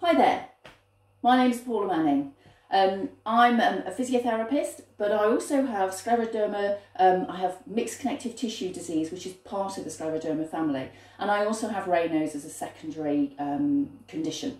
Hi there, my name is Paula Manning. I'm a physiotherapist, but I also have scleroderma. I have mixed connective tissue disease, which is part of the scleroderma family, and I also have Raynaud's as a secondary condition.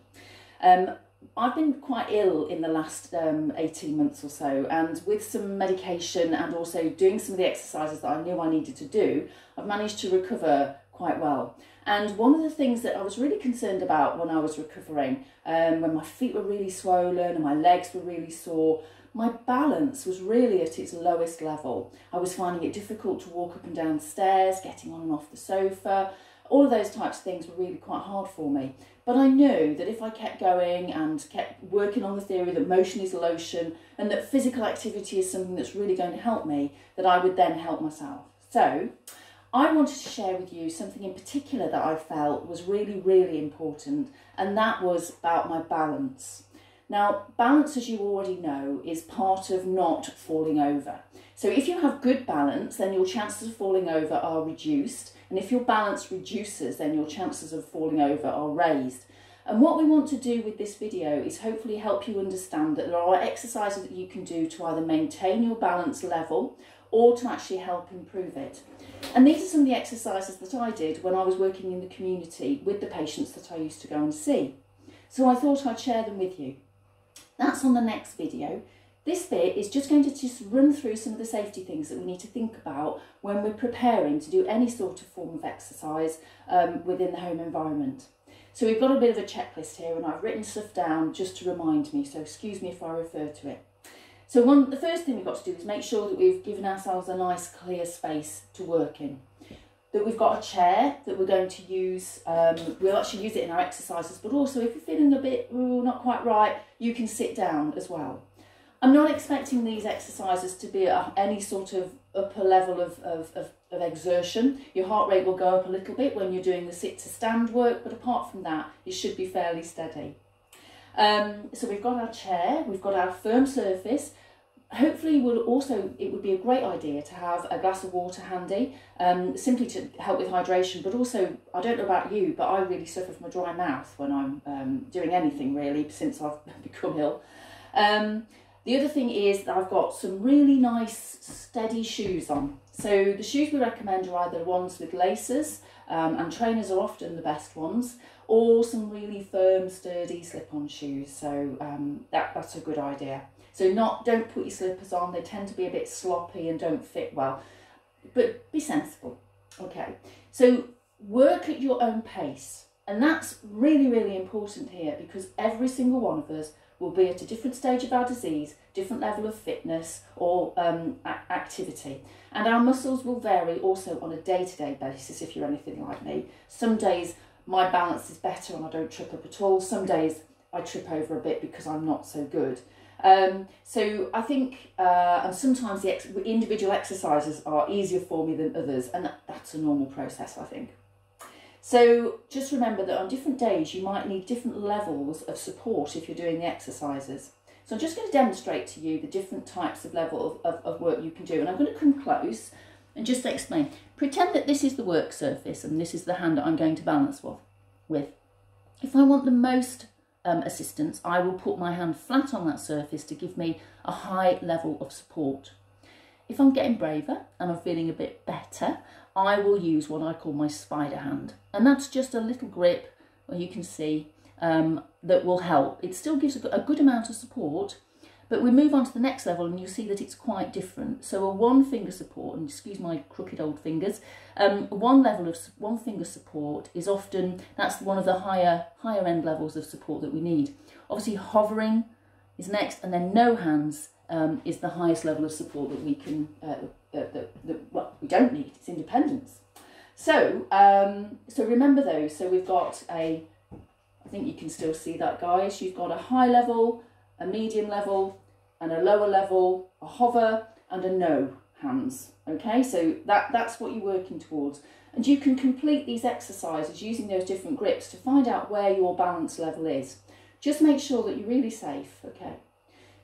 I've been quite ill in the last 18 months or so, and with some medication and also doing some of the exercises that I knew I needed to do, I've managed to recover quite well. And one of the things that I was really concerned about when I was recovering, when my feet were really swollen and my legs were really sore, my balance was really at its lowest level. I was finding it difficult to walk up and down stairs, getting on and off the sofa. All of those types of things were really quite hard for me. But I knew that if I kept going and kept working on the theory that motion is lotion and that physical activity is something that's really going to help me, that I would then help myself. So I wanted to share with you something in particular that I felt was really, really important, and that was about my balance. Now, balance, as you already know, is part of not falling over. So if you have good balance, then your chances of falling over are reduced. And if your balance reduces, then your chances of falling over are raised. And what we want to do with this video is hopefully help you understand that there are exercises that you can do to either maintain your balance level or to actually help improve it. And these are some of the exercises that I did when I was working in the community with the patients that I used to go and see. So I thought I'd share them with you. That's on the next video. This bit is just going to just run through some of the safety things that we need to think about when we're preparing to do any sort of form of exercise within the home environment. So we've got a bit of a checklist here, and I've written stuff down just to remind me, so excuse me if I refer to it. So the first thing we've got to do is make sure that we've given ourselves a nice clear space to work in. That we've got a chair that we're going to use, we'll actually use it in our exercises, but also if you're feeling a bit not quite right, you can sit down as well. I'm not expecting these exercises to be at any sort of upper level of exertion. Your heart rate will go up a little bit when you're doing the sit to stand work, but apart from that, it should be fairly steady. So we've got our chair, we've got our firm surface. Hopefully it would be a great idea to have a glass of water handy, simply to help with hydration, but also, I don't know about you, but I really suffer from a dry mouth when I'm doing anything really since I've become ill. The other thing is that I've got some really nice steady shoes on. So the shoes we recommend are either ones with laces, and trainers are often the best ones, or some really firm, sturdy slip-on shoes. So that's a good idea. So don't put your slippers on, they tend to be a bit sloppy and don't fit well, but be sensible. Okay, so work at your own pace. And that's really, really important here, because every single one of us will be at a different stage of our disease, different level of fitness or activity. And our muscles will vary also on a day-to-day basis if you're anything like me. Some days my balance is better and I don't trip up at all. Some days I trip over a bit because I'm not so good. So I think, and sometimes the individual exercises are easier for me than others, and that's a normal process, I think. So just remember that on different days you might need different levels of support if you're doing the exercises. So I'm just going to demonstrate to you the different types of level of work you can do, and I'm going to come close and just explain. Pretend that this is the work surface and this is the hand that I'm going to balance with. If I want the most assistance, I will put my hand flat on that surface to give me a high level of support. If I'm getting braver and I'm feeling a bit better, I will use what I call my spider hand. And that's just a little grip, where you can see, that will help. It still gives a good amount of support, but we move on to the next level and you see that it's quite different. So a one finger support, and excuse my crooked old fingers, one finger support is often, that's one of the higher end levels of support that we need. Obviously hovering is next, and then no hands is the highest level of support that we can, well, we don't need, it's independence. So, so remember those. So we've got I think you can still see that, guys. You've got a high level, a medium level, and a lower level, a hover, and a no hands. Okay, so that's what you're working towards. And you can complete these exercises using those different grips to find out where your balance level is. Just make sure that you're really safe, okay?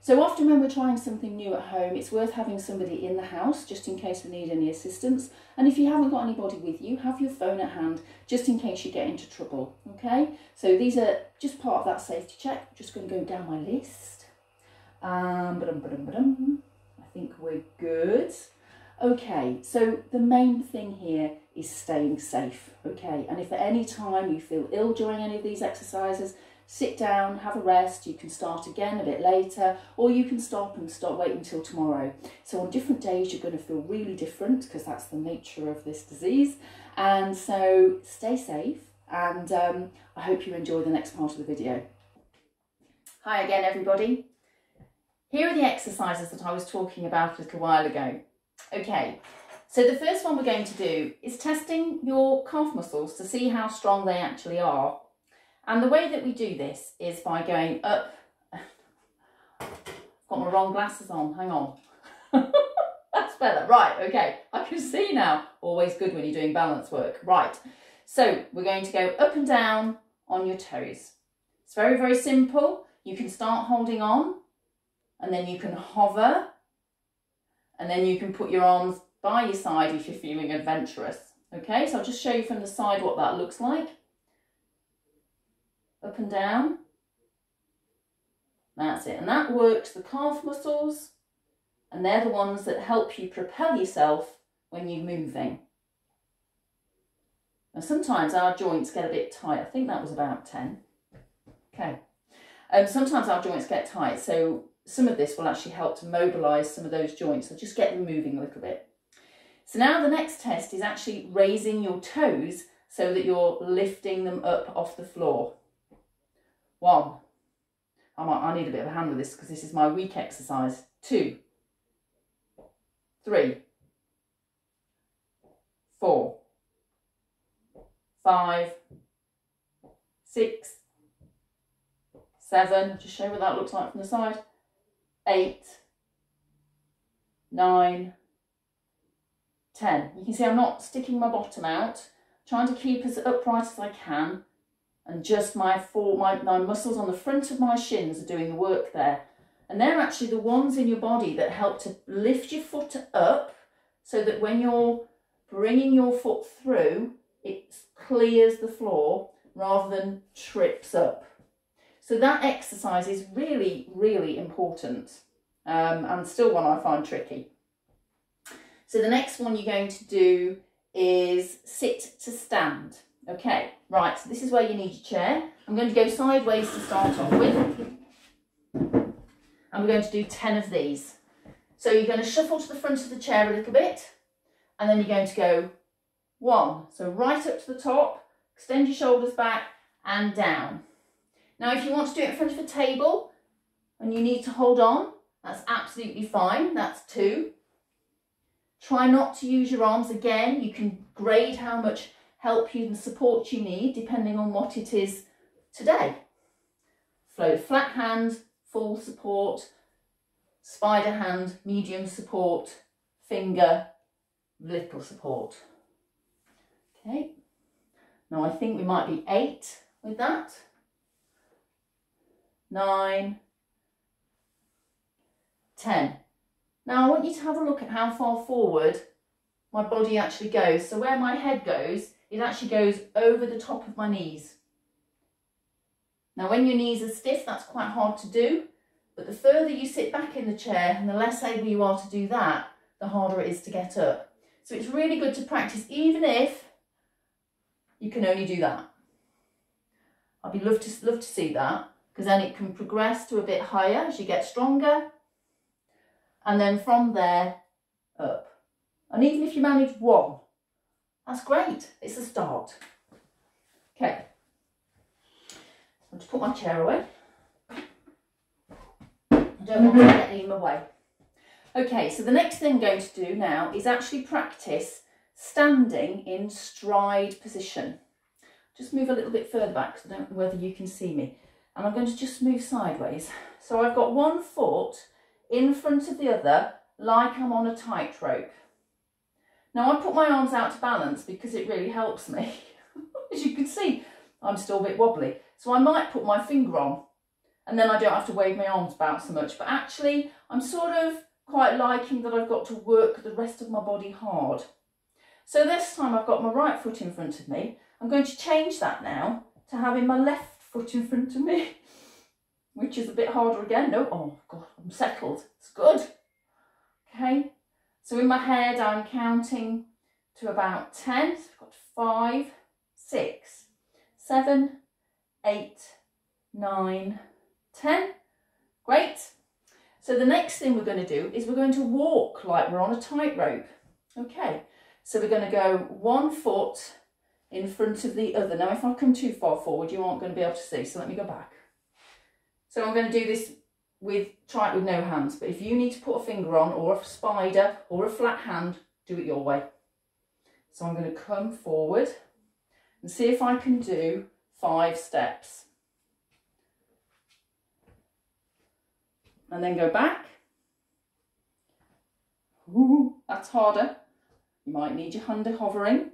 So often when we're trying something new at home, it's worth having somebody in the house just in case we need any assistance. And if you haven't got anybody with you, have your phone at hand just in case you get into trouble, okay? So these are just part of that safety check. I'm just going to go down my list. I think we're good. Okay, so the main thing here is staying safe, okay? And if at any time you feel ill during any of these exercises, sit down, have a rest. You can start again a bit later, or you can stop and wait until tomorrow. So on different days, you're going to feel really different because that's the nature of this disease. And so stay safe, and I hope you enjoy the next part of the video. Hi again, everybody. Here are the exercises that I was talking about a little while ago. Okay, so the first one we're going to do is testing your calf muscles to see how strong they actually are. And the way that we do this is by going up. I've got my wrong glasses on, hang on. That's better, right, okay, I can see now. Always good when you're doing balance work. Right, so we're going to go up and down on your toes. It's very, very simple. You can start holding on, and then you can hover, and then you can put your arms by your side if you're feeling adventurous. Okay, so I'll just show you from the side what that looks like. Up and down. That's it. And that works the calf muscles, and they're the ones that help you propel yourself when you're moving. Now sometimes our joints get a bit tight. I think that was about 10. Okay. Sometimes our joints get tight, so some of this will actually help to mobilise some of those joints. So just get them moving a little bit. So now the next test is actually raising your toes so that you're lifting them up off the floor. 1. I need a bit of a hand with this because this is my weak exercise. 2, 3, 4, 5, 6, 7. Just show you what that looks like from the side. 8, 9, 10. You can see I'm not sticking my bottom out, trying to keep as upright as I can. And just my muscles on the front of my shins are doing the work there. And they're actually the ones in your body that help to lift your foot up so that when you're bringing your foot through, it clears the floor rather than trips up. So that exercise is really, really important, and still one I find tricky. So the next one you're going to do is sit to stand. Okay, right, so this is where you need your chair. I'm going to go sideways to start off with. And we're going to do 10 of these. So you're going to shuffle to the front of the chair a little bit, and then you're going to go 1. So right up to the top, extend your shoulders back and down. Now if you want to do it in front of a table and you need to hold on, that's absolutely fine, that's 2. Try not to use your arms again. You can grade how much help you and support you need depending on what it is today. Float flat hand, full support, spider hand, medium support, finger, little support. Okay, now I think we might be 8 with that. 9, 10. Now I want you to have a look at how far forward my body actually goes. So where my head goes, it actually goes over the top of my knees. Now when your knees are stiff, that's quite hard to do, but the further you sit back in the chair and the less able you are to do that, the harder it is to get up. So it's really good to practice even if you can only do that. I'd be love to see that, because then it can progress to a bit higher as you get stronger, and then from there up. And even if you manage 1, that's great. It's a start. Okay. I'm going to put my chair away. I don't want to get any in my way. Okay, so the next thing I'm going to do now is actually practice standing in stride position. Just move a little bit further back because I don't know whether you can see me. And I'm going to just move sideways. So I've got one foot in front of the other like I'm on a tightrope. Now I put my arms out to balance because it really helps me. As you can see, I'm still a bit wobbly. So I might put my finger on and then I don't have to wave my arms about so much. But actually, I'm sort of quite liking that I've got to work the rest of my body hard. So this time I've got my right foot in front of me. I'm going to change that now to having my left foot in front of me, which is a bit harder again. No, oh God, I'm settled. It's good. Okay, so in my head I'm counting to about 10. So I've got 5, 6, 7, 8, 9, 10. Great. So the next thing we're going to do is we're going to walk like we're on a tightrope. Okay, so we're going to go one foot in front of the other. Now if I come too far forward you aren't going to be able to see, so let me go back. So I'm going to do this try it with no hands, but if you need to put a finger on or a spider or a flat hand, do it your way. So I'm going to come forward and see if I can do 5 steps. And then go back. Ooh, that's harder. You might need your hand hovering.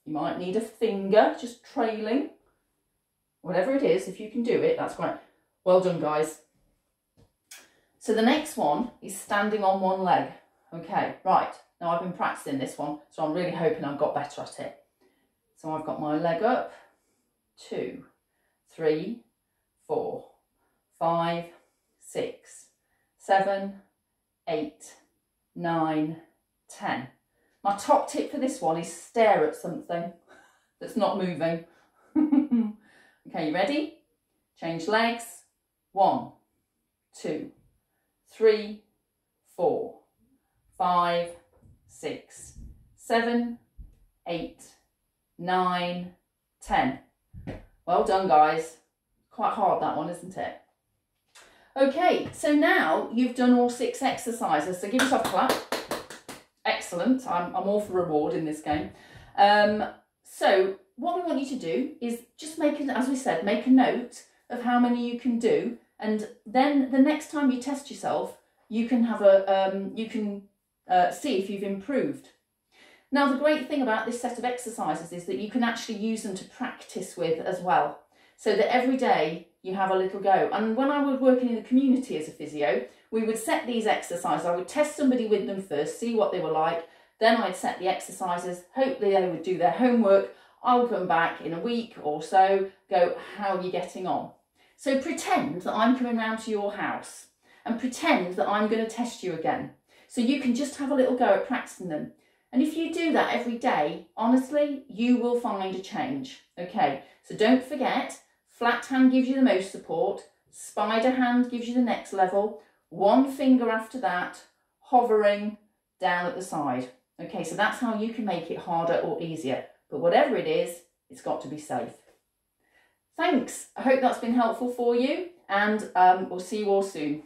You might need a finger just trailing. Whatever it is, if you can do it, that's great. Well done, guys. So the next one is standing on one leg. Okay, right. Now I've been practicing this one, so I'm really hoping I've got better at it. So I've got my leg up. 2, 3, 4, 5, 6, 7, 8, 9, 10. My top tip for this one is stare at something that's not moving. Okay, you ready? Change legs. 1, 2, 3, 4, 5, 6, 7, 8, 9, 10. Well done, guys. Quite hard, that one, isn't it? Okay, so now you've done all 6 exercises, so give yourself a clap. Excellent. I'm all for reward in this game. So what we want you to do is just as we said, make a note of how many you can do, and then the next time you test yourself, you can have see if you've improved. Now, the great thing about this set of exercises is that you can actually use them to practice with as well, so that every day you have a little go. And when I was working in the community as a physio, we would set these exercises. I would test somebody with them first, see what they were like. Then I'd set the exercises. Hopefully they would do their homework. I'll come back in a week or so, go, how are you getting on? So pretend that I'm coming round to your house and pretend that I'm going to test you again. So you can just have a little go at practicing them. And if you do that every day, honestly, you will find a change. Okay, so don't forget, flat hand gives you the most support, spider hand gives you the next level, one finger after that, hovering down at the side. Okay, so that's how you can make it harder or easier. But whatever it is, it's got to be safe. Thanks. I hope that's been helpful for you, and we'll see you all soon.